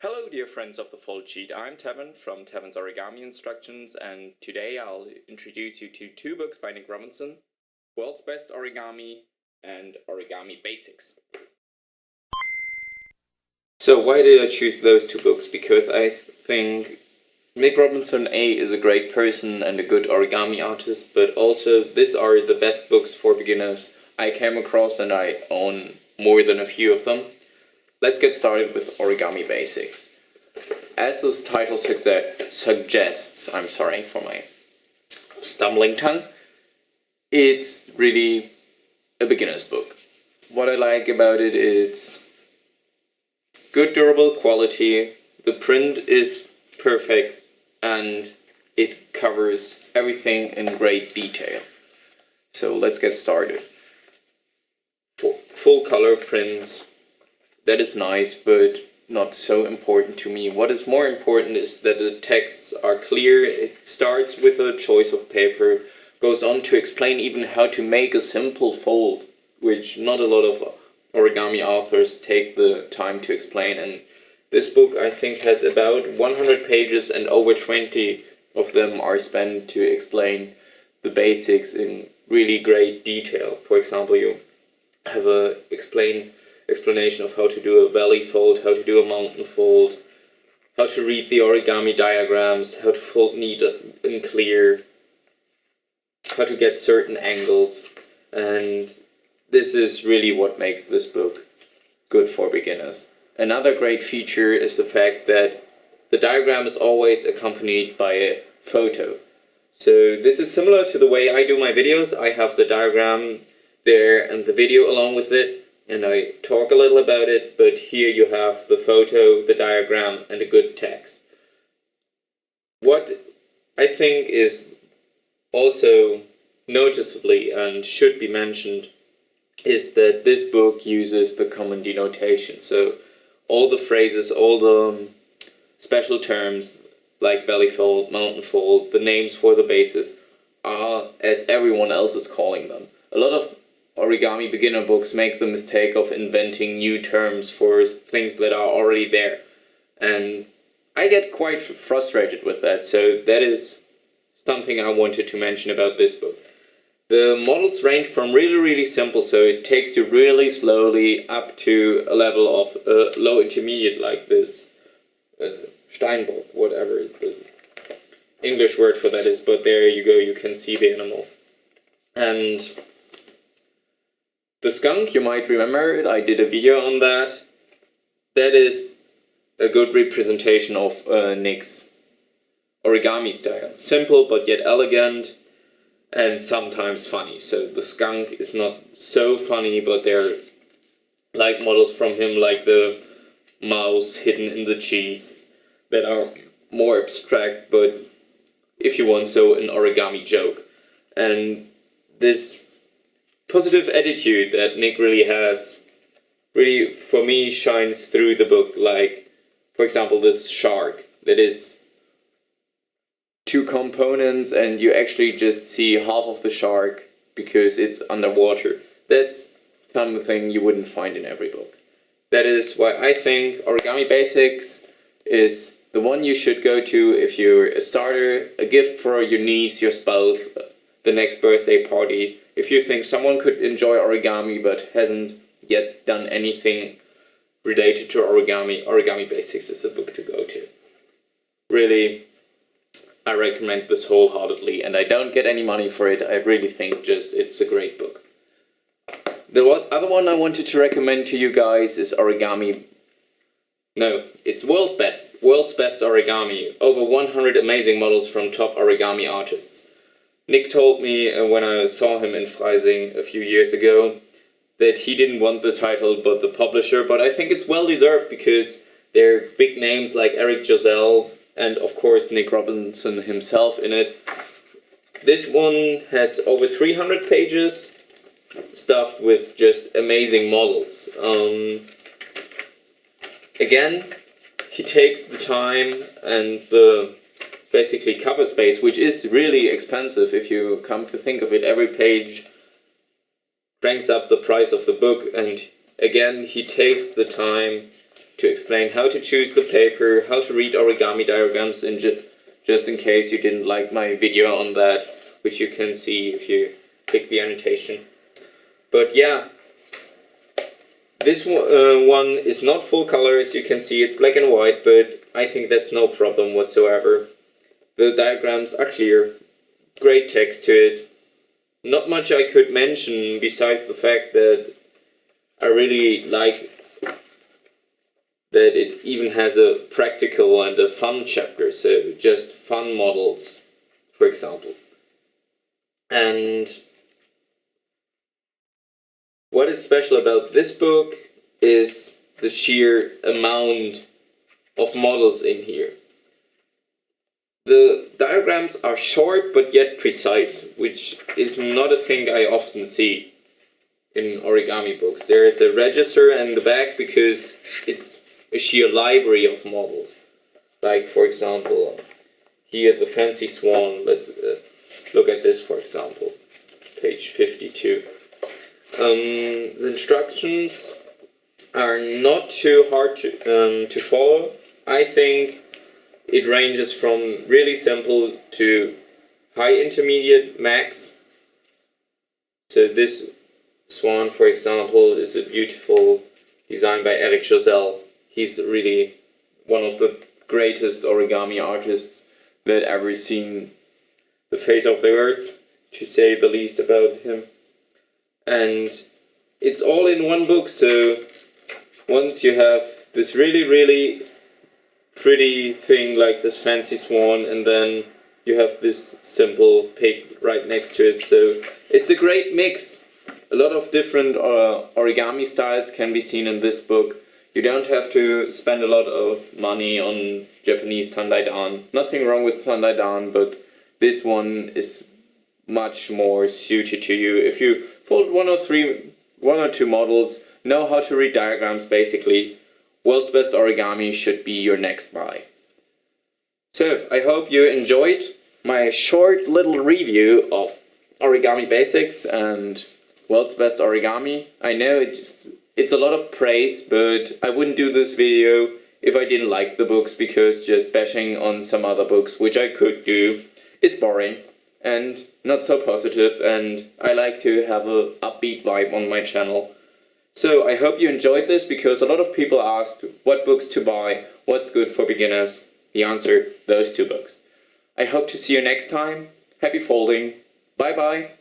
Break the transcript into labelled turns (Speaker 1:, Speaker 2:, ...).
Speaker 1: Hello dear friends of the Fold Sheet, I'm Tevin from Tevin's Origami Instructions, and today I'll introduce you to two books by Nick Robinson, World's Best Origami and Origami Basics. So why did I choose those two books? Because I think Nick Robinson is a great person and a good origami artist, but also these are the best books for beginners I came across, and I own more than a few of them. Let's get started with Origami Basics. As this title suggests, I'm sorry for my stumbling tongue, it's really a beginner's book. What I like about it is good durable quality, the print is perfect, and it covers everything in great detail. So let's get started. Full color prints. That is nice, but not so important to me. What is more important is that the texts are clear. It starts with a choice of paper, goes on to explain even how to make a simple fold, which not a lot of origami authors take the time to explain. And this book, I think, has about 100 pages, and over 20 of them are spent to explain the basics in really great detail. For example, you have a explanation of how to do a valley fold, how to do a mountain fold, how to read the origami diagrams, how to fold neat and clear, how to get certain angles, and this is really what makes this book good for beginners. Another great feature is the fact that the diagram is always accompanied by a photo. So this is similar to the way I do my videos. I have the diagram there and the video along with it, and I talk a little about it, but here you have the photo, the diagram, and a good text. What I think is also noticeably and should be mentioned is that this book uses the common denotation. So all the phrases, all the special terms like valley fold, mountain fold, the names for the bases are as everyone else is calling them. A lot of origami beginner books make the mistake of inventing new terms for things that are already there, and I get quite frustrated with that, so that is something I wanted to mention about this book. The models range from really simple, so it takes you really slowly up to a level of low intermediate like this Steinbock, whatever the English word for that is, but there you go, you can see the animal. And the skunk, you might remember it, I did a video on that. That is a good representation of Nick's origami style. Simple but yet elegant, and sometimes funny. So the skunk is not so funny, but they're like models from him, like the mouse hidden in the cheese, that are more abstract, but if you want so, an origami joke. And this positive attitude that Nick really has, really for me shines through the book. Like, for example, this shark that is two components and you actually just see half of the shark because it's underwater. That's something you wouldn't find in every book. That is why I think Origami Basics is the one you should go to if you're a starter, a gift for your niece, your spouse, the next birthday party. If you think someone could enjoy origami but hasn't yet done anything related to origami, Origami Basics is a book to go to. Really, I recommend this wholeheartedly, and I don't get any money for it. I really think just it's a great book. The other one I wanted to recommend to you guys is it's World's Best Origami. Over 100 amazing models from top origami artists. Nick told me when I saw him in Freising a few years ago that he didn't want the title but the publisher, but I think it's well deserved because there are big names like Eric Josel and of course Nick Robinson himself in it. This one has over 300 pages stuffed with just amazing models. Again, he takes the time and the basically cover space, which is really expensive if you come to think of it. Every page cranks up the price of the book, and again he takes the time to explain how to choose the paper, how to read origami diagrams, and just in case you didn't like my video on that, which you can see if you click the annotation. But yeah, this one is not full color, as you can see, it's black and white, but I think that's no problem whatsoever. The diagrams are clear, great text to it. Not much I could mention besides the fact that I really like that it even has a practical and a fun chapter, so just fun models, for example. And what is special about this book is the sheer amount of models in here. The diagrams are short but yet precise, which is not a thing I often see in origami books. There is a register in the back because it's a sheer library of models. Like, for example, here the fancy swan. Let's look at this, for example, page 52. The instructions are not too hard to follow. I think it ranges from really simple to high intermediate max. So this swan, for example, is a beautiful design by Eric Josel. He's really one of the greatest origami artists that ever seen the face of the earth, to say the least about him. And it's all in one book, so once you have this really, really pretty thing like this fancy swan, and then you have this simple pig right next to it, so it's a great mix. A lot of different origami styles can be seen in this book. You don't have to spend a lot of money on Japanese Tandai-dan. Nothing wrong with Tandai-dan, but this one is much more suited to you. If you fold one or two models, know how to read diagrams basically, World's Best Origami should be your next buy. So, I hope you enjoyed my short little review of Origami Basics and World's Best Origami. I know it's a lot of praise, but I wouldn't do this video if I didn't like the books, because just bashing on some other books, which I could do, is boring and not so positive, and I like to have a upbeat vibe on my channel. So I hope you enjoyed this, because a lot of people asked what books to buy, what's good for beginners. The answer, those two books. I hope to see you next time. Happy folding. Bye bye.